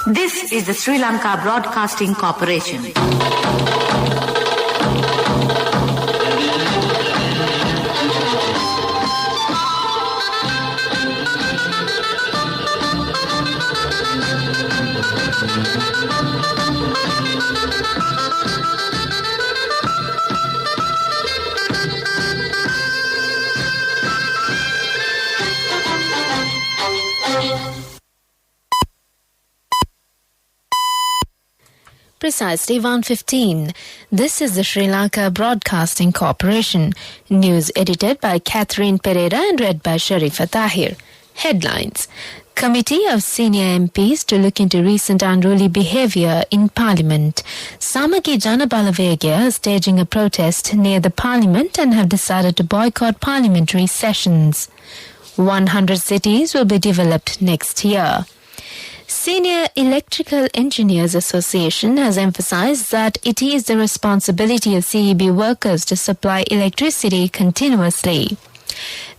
This is the Sri Lanka Broadcasting Corporation. Precisely 1:15. This is the Sri Lanka Broadcasting Corporation. News edited by Catherine Pereira and read by Sharifa Tahir. Headlines. Committee of senior MPs to look into recent unruly behaviour in Parliament. Samagi Janabalavegya are staging a protest near the Parliament and have decided to boycott parliamentary sessions. 100 cities will be developed next year. Senior Electrical Engineers Association has emphasized that it is the responsibility of CEB workers to supply electricity continuously.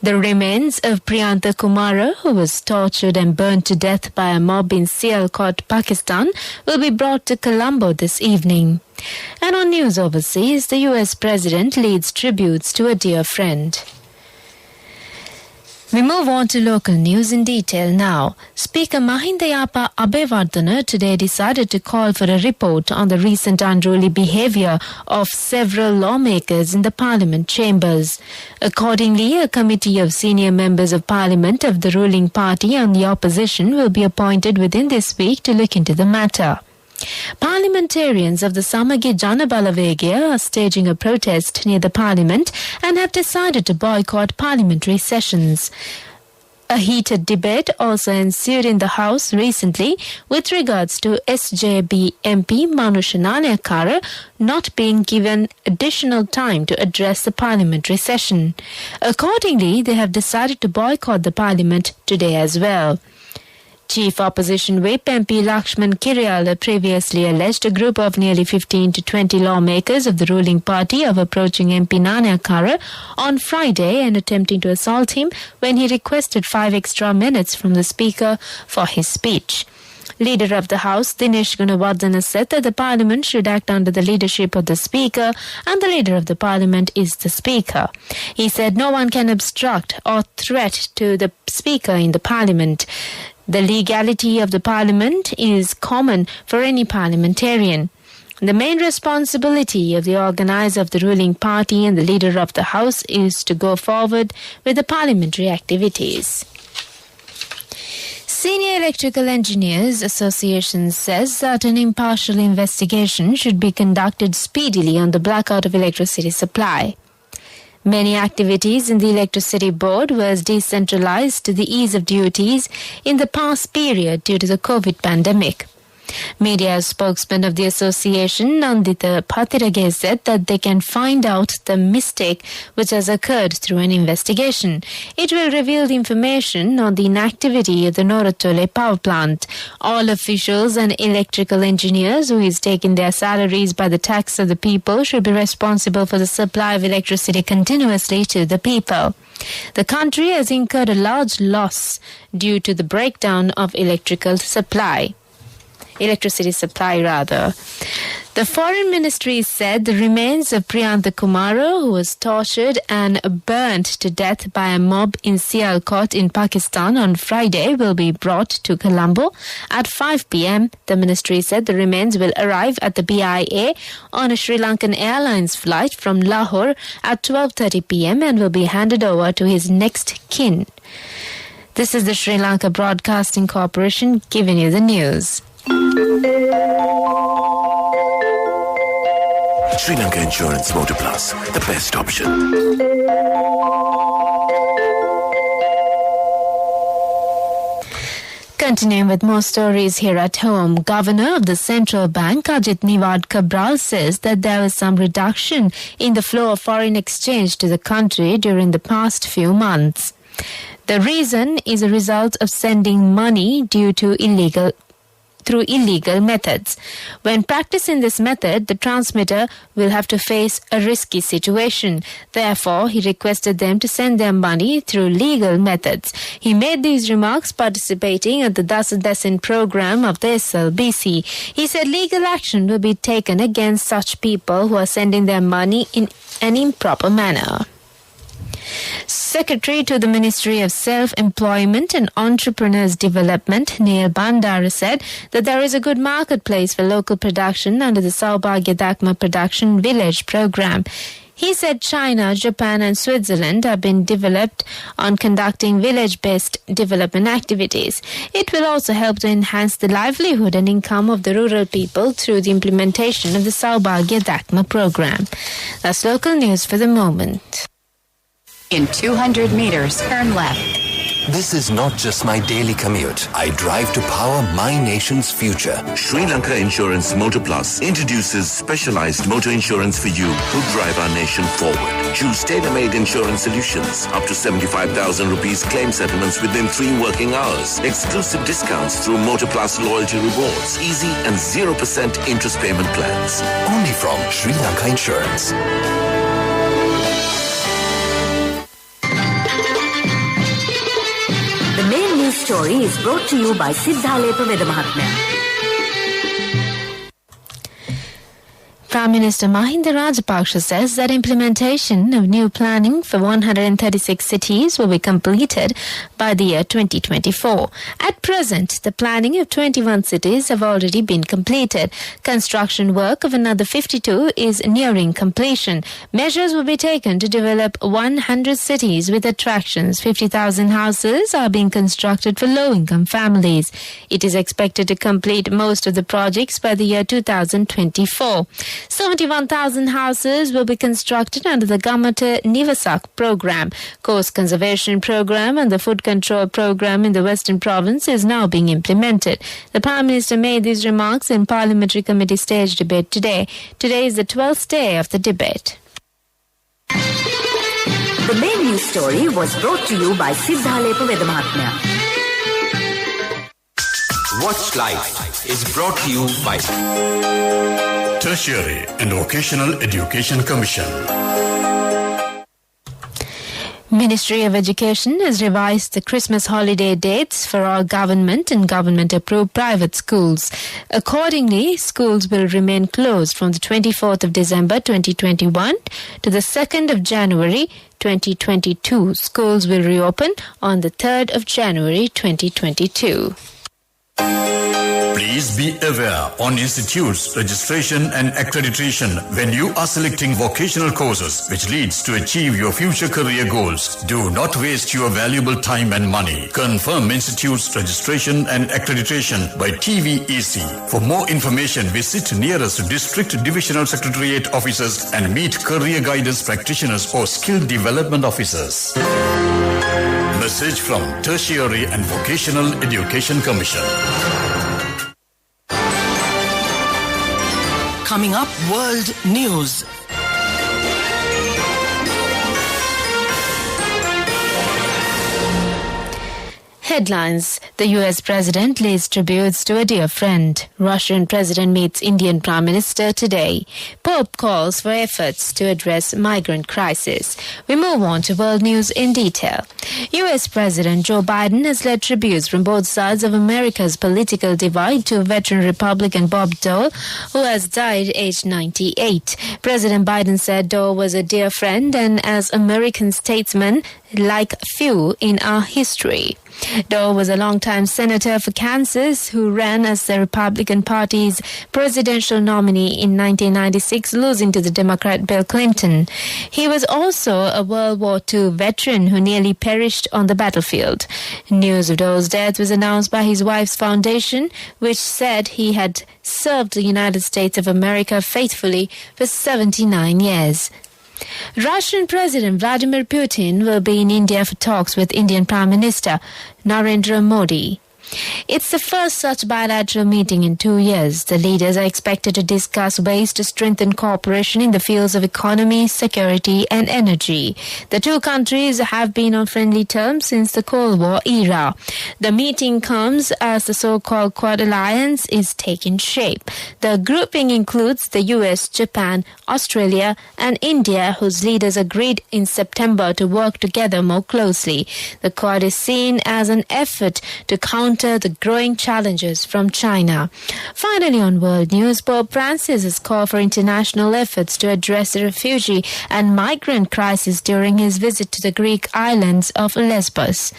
The remains of Priyantha Kumara, who was tortured and burned to death by a mob in Sialkot, Pakistan, will be brought to Colombo this evening. And on news overseas, the US President leads tributes to a dear friend. We move on to local news in detail now. Speaker Mahinda Yapa Abeyewardena today decided to call for a report on the recent unruly behaviour of several lawmakers in the Parliament chambers. Accordingly, a committee of senior members of Parliament of the ruling party and the opposition will be appointed within this week to look into the matter. Parliamentarians of the Samagi Janabalavegya are staging a protest near the Parliament and have decided to boycott parliamentary sessions. A heated debate also ensued in the House recently with regards to SJB MP Manushanalekara not being given additional time to address the parliamentary session. Accordingly, they have decided to boycott the Parliament today as well. Chief Opposition Whip MP Lakshman Kiryala previously alleged a group of nearly 15 to 20 lawmakers of the ruling party of approaching MP Nanayakara on Friday and attempting to assault him when he requested 5 extra minutes from the Speaker for his speech. Leader of the House, Dinesh Gunawardena, said that the Parliament should act under the leadership of the Speaker and the Leader of the Parliament is the Speaker. He said no one can obstruct or threat to the Speaker in the Parliament. The legality of the Parliament is common for any parliamentarian. The main responsibility of the organizer of the ruling party and the Leader of the House is to go forward with the parliamentary activities. Senior Electrical Engineers Association says that an impartial investigation should be conducted speedily on the blackout of electricity supply. Many activities in the Electricity Board was decentralized to the ease of duties in the past period due to the COVID pandemic. Media spokesman of the association, Nandita Patirage, said that they can find out the mistake which has occurred through an investigation. It will reveal the information on the inactivity of the Noratole power plant. All officials and electrical engineers who is taking their salaries by the tax of the people should be responsible for the supply of electricity continuously to the people. The country has incurred a large loss due to the breakdown of electricity supply. The Foreign Ministry said the remains of Priyantha Kumara, who was tortured and burnt to death by a mob in Sialkot in Pakistan on Friday, will be brought to Colombo at 5 p.m. The ministry said the remains will arrive at the BIA on a Sri Lankan Airlines flight from Lahore at 12:30 p.m. and will be handed over to his next kin. This is the Sri Lanka Broadcasting Corporation giving you the news. Sri Lanka Insurance Motor Plus, the best option. Continuing with more stories here at home, Governor of the Central Bank, Ajit Niwad Cabral, says that there was some reduction in the flow of foreign exchange to the country during the past few months. The reason is a result of sending money due to illegal through illegal methods. When practicing this method, the transmitter will have to face a risky situation. Therefore, he requested them to send their money through legal methods. He made these remarks participating at the Dasan program of the SLBC. He said legal action will be taken against such people who are sending their money in an improper manner. Secretary to the Ministry of Self-Employment and Entrepreneurs Development, Neil Bandara, said that there is a good marketplace for local production under the Saubhagya Dakma Production Village program. He said China, Japan and Switzerland have been developed on conducting village-based development activities. It will also help to enhance the livelihood and income of the rural people through the implementation of the Saubhagya Dakma program. That's local news for the moment. In 200 meters, turn left. This is not just my daily commute. I drive to power my nation's future. Sri Lanka Insurance Motor Plus introduces specialized motor insurance for you who drive our nation forward. Choose tailor-made insurance solutions. Up to 75,000 rupees claim settlements within 3 working hours. Exclusive discounts through Motor Plus loyalty rewards. Easy and 0% interest payment plans. Only from Sri Lanka Insurance. The main news story is brought to you by Siddhalepa Vedamahatmya. Prime Minister Mahinda Rajapaksa says that implementation of new planning for 136 cities will be completed by the year 2024. At present, the planning of 21 cities have already been completed. Construction work of another 52 is nearing completion. Measures will be taken to develop 100 cities with attractions. 50,000 houses are being constructed for low-income families. It is expected to complete most of the projects by the year 2024. 71,000 houses will be constructed under the Gamata Nivasak program. Coast Conservation program and the Food Control program in the Western Province is now being implemented. The Prime Minister made these remarks in Parliamentary Committee stage debate today. Today is the 12th day of the debate. The main news story was brought to you by Siddhalepa Vedamahatmya. Watch Life is brought to you by Tertiary and Vocational Education Commission. Ministry of Education has revised the Christmas holiday dates for all government and government-approved private schools. Accordingly, schools will remain closed from the 24th of December 2021 to the 2nd of January 2022. Schools will reopen on the 3rd of January 2022. Please be aware on institutes, registration and accreditation when you are selecting vocational courses which leads to achieve your future career goals. Do not waste your valuable time and money. Confirm institutes, registration and accreditation by TVEC. For more information, visit nearest district divisional secretariat offices and meet career guidance practitioners or skill development officers. Message from Tertiary and Vocational Education Commission. Coming up, World News. Headlines. The US President lays tributes to a dear friend. Russian President meets Indian Prime Minister today. Pope calls for efforts to address migrant crisis. We move on to world news in detail. US President Joe Biden has led tributes from both sides of America's political divide to veteran Republican Bob Dole, who has died aged 98. President Biden said Dole was a dear friend and as American statesman like few in our history. Dole was a longtime senator for Kansas who ran as the Republican Party's presidential nominee in 1996, losing to the Democrat Bill Clinton. He was also a World War II veteran who nearly perished on the battlefield. News of Dole's death was announced by his wife's foundation, which said he had served the United States of America faithfully for 79 years. Russian President Vladimir Putin will be in India for talks with Indian Prime Minister Narendra Modi. It's the first such bilateral meeting in 2 years. The leaders are expected to discuss ways to strengthen cooperation in the fields of economy, security and energy. The two countries have been on friendly terms since the Cold War era. The meeting comes as the so-called Quad Alliance is taking shape. The grouping includes the US, Japan, Australia and India, whose leaders agreed in September to work together more closely. The Quad is seen as an effort to counter the growing challenges from China. Finally, on world news, Pope Francis has called for international efforts to address the refugee and migrant crisis during his visit to the Greek islands of Lesbos.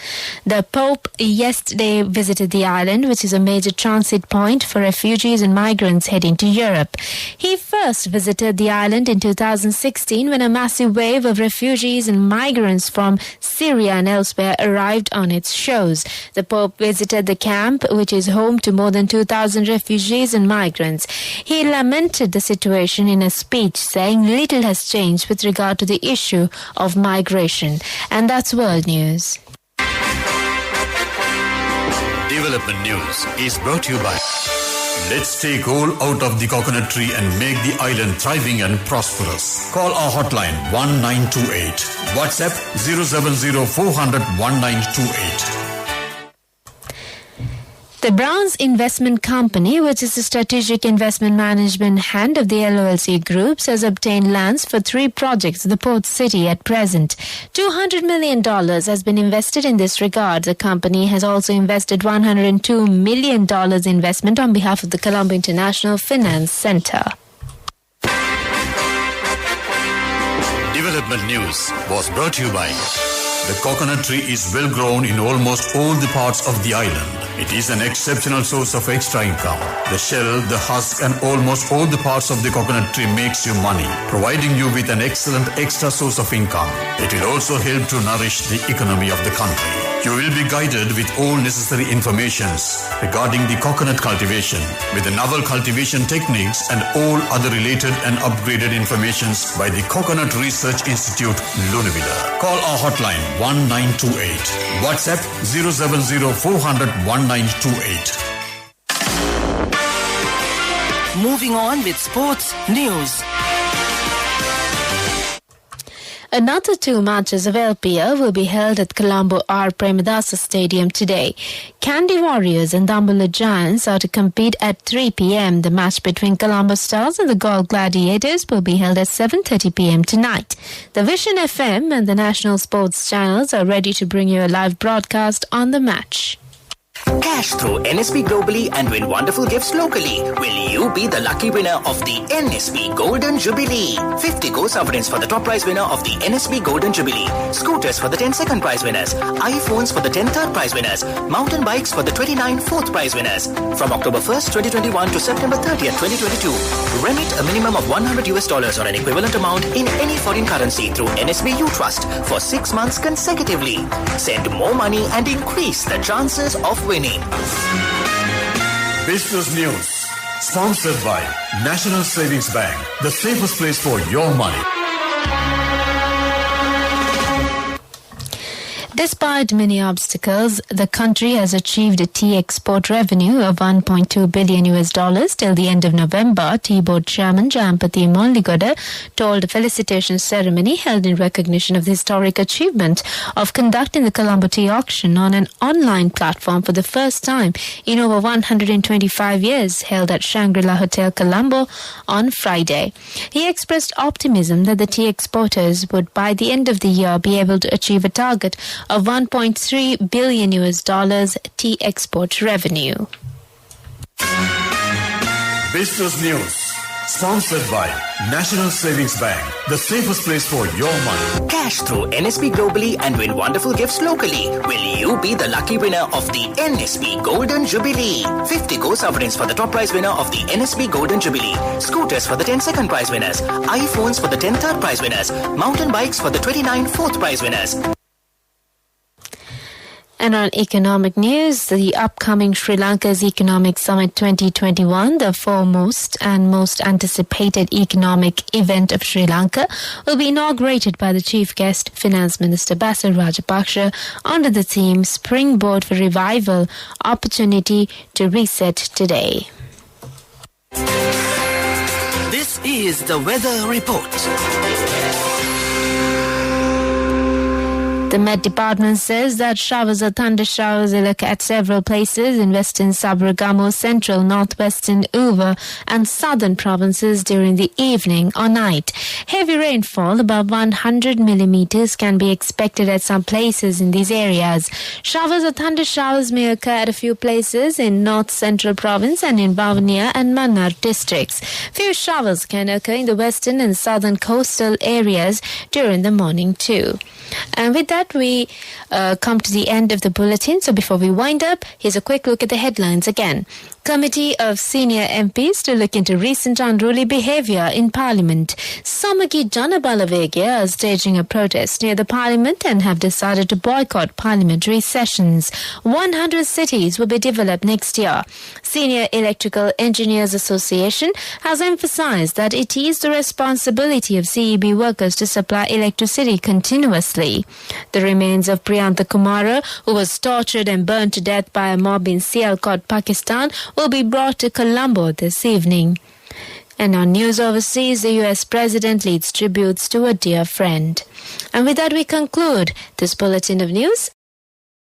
The Pope yesterday visited the island, which is a major transit point for refugees and migrants heading to Europe. He first visited the island in 2016 when a massive wave of refugees and migrants from Syria and elsewhere arrived on its shores. The Pope visited the camp, which is home to more than 2,000 refugees and migrants. He lamented the situation in a speech, saying little has changed with regard to the issue of migration. And that's world news. Development News is brought to you by Let's take all out of the coconut tree and make the island thriving and prosperous. Call our hotline 1928. WhatsApp 070 400 1928. The Browns Investment Company, which is the strategic investment management hand of the LOLC Groups, has obtained lands for 3 projects in the port city at present. $200 million has been invested in this regard. The company has also invested $102 million investment on behalf of the Colombo International Finance Center. Development News was brought to you by the coconut tree is well grown in almost all the parts of the island. It is an exceptional source of extra income. The shell, the husk and almost all the parts of the coconut tree makes you money, providing you with an excellent extra source of income. It will also help to nourish the economy of the country. You will be guided with all necessary informations regarding the coconut cultivation with the novel cultivation techniques and all other related and upgraded informations by the Coconut Research Institute, Lunavilla. Call our hotline 1928. WhatsApp 070 400 1928. Moving on with sports news. Another 2 matches of LPL will be held at Colombo R. Premadasa Stadium today. Kandy Warriors and Dambulla Giants are to compete at 3 p.m. The match between Colombo Stars and the Gol Gladiators will be held at 7:30 p.m. tonight. The Vision FM and the national sports channels are ready to bring you a live broadcast on the match. Cash through NSB globally and win wonderful gifts locally. Will you be the lucky winner of the NSB Golden Jubilee? 50 gold sovereigns for the top prize winner of the NSB Golden Jubilee. Scooters for the 10 second prize winners. iPhones for the 10 third prize winners. Mountain bikes for the 29 fourth prize winners. From October 1st, 2021 to September 30th, 2022. Remit a minimum of $100 or an equivalent amount in any foreign currency through NSB U-Trust for 6 months consecutively. Send more money and increase the chances of winning. Business News, sponsored by National Savings Bank, the safest place for your money. Despite many obstacles, the country has achieved a tea export revenue of $1.2 billion till the end of November, Tea Board Chairman Jampati Molligoda told a felicitation ceremony held in recognition of the historic achievement of conducting the Colombo Tea Auction on an online platform for the first time in over 125 years, held at Shangri-La Hotel Colombo on Friday. He expressed optimism that the tea exporters would by the end of the year be able to achieve a target of $1.3 billion tea export revenue. Business News, sponsored by National Savings Bank, the safest place for your money. Cash through NSB globally and win wonderful gifts locally. Will you be the lucky winner of the NSB Golden Jubilee? 50 gold sovereigns for the top prize winner of the NSB Golden Jubilee. Scooters for the 10 second prize winners. iPhones for the 10 third prize winners. Mountain bikes for the 29 fourth prize winners. And on economic news, the upcoming Sri Lanka's Economic Summit 2021, the foremost and most anticipated economic event of Sri Lanka, will be inaugurated by the chief guest, Finance Minister Basil Rajapaksa, under the theme Springboard for Revival, Opportunity to Reset Today. This is the weather report. The Met Department says that showers or thunder showers will occur at several places in western Sabaragamo, central, northwestern Uva and southern provinces during the evening or night. Heavy rainfall above 100 millimeters can be expected at some places in these areas. Showers or thunder showers may occur at a few places in north central province and in Vavuniya and Mannar districts. Few showers can occur in the western and southern coastal areas during the morning too. And with that, we come to the end of the bulletin. So before we wind up, here's a quick look at the headlines again. Committee of senior MPs to look into recent unruly behaviour in Parliament. Samagi Janabalavegya are staging a protest near the Parliament and have decided to boycott parliamentary sessions. 100 cities will be developed next year. Senior Electrical Engineers Association has emphasised that it is the responsibility of CEB workers to supply electricity continuously. The remains of Priyantha Kumara, who was tortured and burned to death by a mob in Sialkot, Pakistan, will be brought to Colombo this evening. And on news overseas, the US President leads tributes to a dear friend. And with that, we conclude this bulletin of news.